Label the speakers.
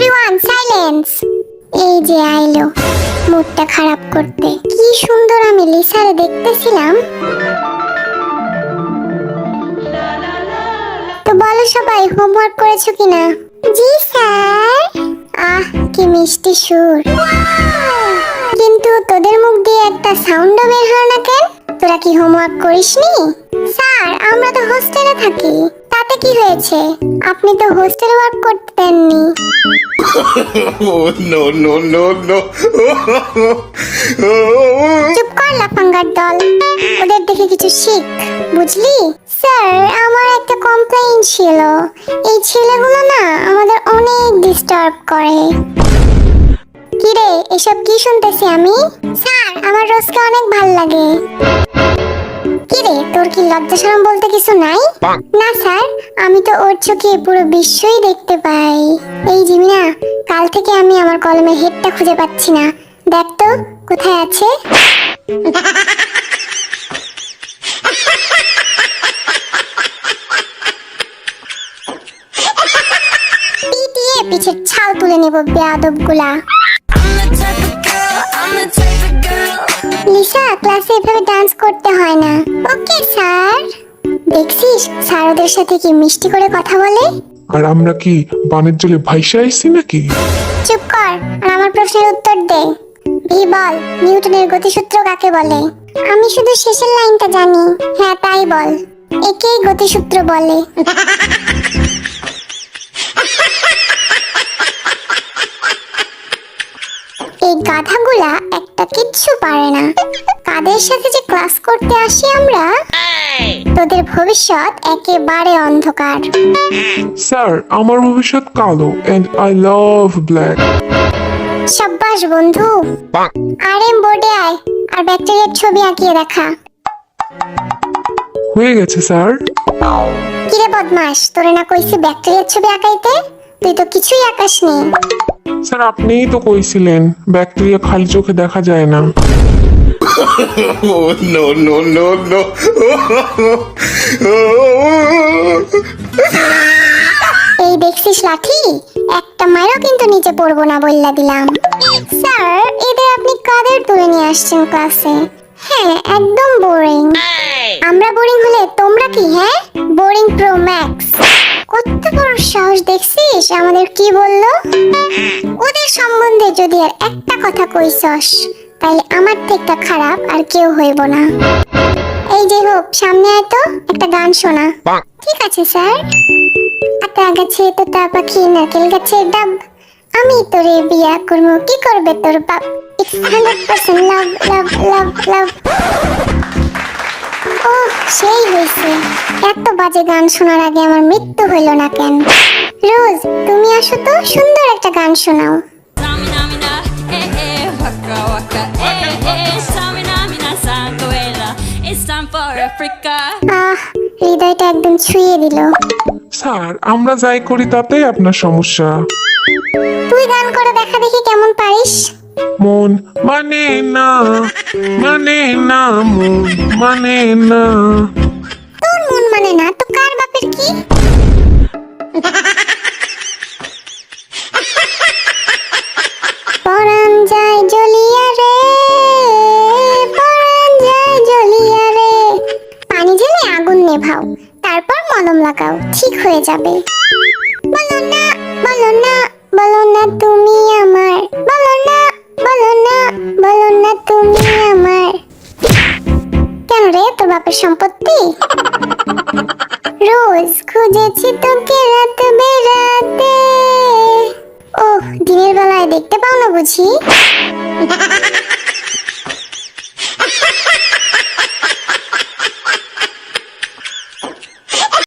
Speaker 1: Everyone silence. এই যে আইলো মুডটা খারাপ করতে। কি সুন্দর আমি লিসারে দেখতেছিলাম। তো বলো সবাই হোমওয়ার্ক করেছো কিনা? জি স্যার। আহ কি মিষ্টি সুর, কিন্তু তোদের মুখ দিয়ে একটা সাউন্ডও বের হয় না কেন? তোরা কি হোমওয়ার্ক করিসনি? স্যার আমরা তো হোস্টেলে থাকি। তাতে কি হয়েছে? আপনি তো হোস্টেল ওয়ার্ক করতে দেননি।
Speaker 2: No, no, no, no.
Speaker 1: চুপ কর লাফাঙ্গার দল, ওদের দেখে কিছু শিখ, বুঝলি? স্যার আমার একটা কমপ্লেইন ছিল। এই ছেলেগুলো না আমাদের অনেক ডিস্টার্ব করে। কি রে এসব কি শুনতেছি আমি? স্যার আমার রোজকে অনেক ভাল লাগে। কি রে তোর কি লজ্জা শরম বলতে কিছু নাই? না স্যার, আমি তো ওর চোখে পুরো বিশ্বই দেখতে পাই। এই জিমিনা, কাল থেকে আমি আমার কলমের হেডটা খুঁজে পাচ্ছি না। দেখ তো কোথায় আছে। পিটিয়ে পিছের ছাল তুলে নেব বেয়াদবগুলা। লিসা ক্লাসে এভাবে ডান্স করতে হয় না। Okay sir. দেখছিস স্যার ওদের সাথে কি মিষ্টি করে কথা বলে।
Speaker 3: আর আমরা কি বানের জলে ভাইসা আইছি নাকি?
Speaker 1: চুপ কর আর আমার প্রশ্নের উত্তর দে। ভি বল, নিউটনের গতিসূত্র কাকে বলে? আমি শুধু শেষের লাইনটা জানি। হ্যাঁ তাই বল। একেই গতিসূত্র বলে। এই গাধাগুলা একটা কিচ্ছু পারে না। কাদের সাথে যে ক্লাস করতে আসি আমরা। তোদের ভবিষ্যৎ একেবারে অন্ধকার।
Speaker 3: স্যার আমার ভবিষ্যৎ কালো এন্ড আই লাভ ব্ল্যাক।
Speaker 1: সাব্বাস বন্ধু। আরএম বোর্ডে আয় আর ব্যাকটেরিয়ার ছবি আঁকিয়ে দেখা।
Speaker 3: হয়ে গেছে স্যার।
Speaker 1: কিরে বদমাস, তোরে না কইছি ব্যাকটেরিয়ার ছবি আঁকাইতে? তুই তো কিছুই আঁকাসনি।
Speaker 3: স্যার আপনিই তো কইছিলেন ব্যাকটেরিয়া খালি চোখে দেখা যায় না।
Speaker 2: Oh, no, no, no, no.
Speaker 1: এই দেখছিস লাঠি, একটা মারও কিন্তু নিচে পড়বো না বললা দিলাম। স্যার এদের আপনি কাদের তুলে নিয়ে আসছেন ক্লাসে? হ্যাঁ একদম বোরিং। আমরা বোরিং হলে তোমরা কি? হ্যাঁ বোরিং প্রো ম্যাক্স। কত বড় সাহস দেখছিস আমাদের কি বললো? ওদের সম্বন্ধে যদি আর একটা কথা কইছস তাইলে আমার থেকে খারাপ আর কেউ হইব না। এই যে হোক সামনে আয় তো, একটা গান শোনা। ঠিক আছে স্যার। আতা গাছে তোতা পাখি নারকেল গাছের ডাব, আমি তোরে বিয়া করবো, কি করবে তোর বাপ। It's 100% লাভ লাভ লাভ লাভ। ও সেই হয়েছে। এত বাজে গান শোনার আগে আমার মৃত্যু হইল না কেন? রোজ তুমি আসো তো, সুন্দর একটা গান শোনাও।
Speaker 4: Samina mina, waka waka, Samina mina sanguela. It's time for Africa.
Speaker 1: আহ হৃদয়টা একদম ছুঁয়ে দিল।
Speaker 3: স্যার আমরা যাই করি তাতেই আপনার সমস্যা।
Speaker 1: তুই গান করে দেখা দেখি কেমন পারিস।
Speaker 3: মন মানে না, মানে না, মন মানে না।
Speaker 1: তোর মন মানে না তো কার বাপের কি? পরাণ যায় জ্বলিয়া রে, পরাণ যায় জ্বলিয়া রে। পানি ঢেলে আগুন নেভাও, তারপর মলম লাগাও, ঠিক হয়ে যাবে। বলো না বলো না বলো না তুমি আমার, বলো না বলো না বলো না তুমি আমার। কেন রে তোর বাপের সম্পত্তি? রোজ খুঁজেছি তোকে রাত বেরাতে। ওহ দিনের বেলায় দেখতে পাও না বুঝি?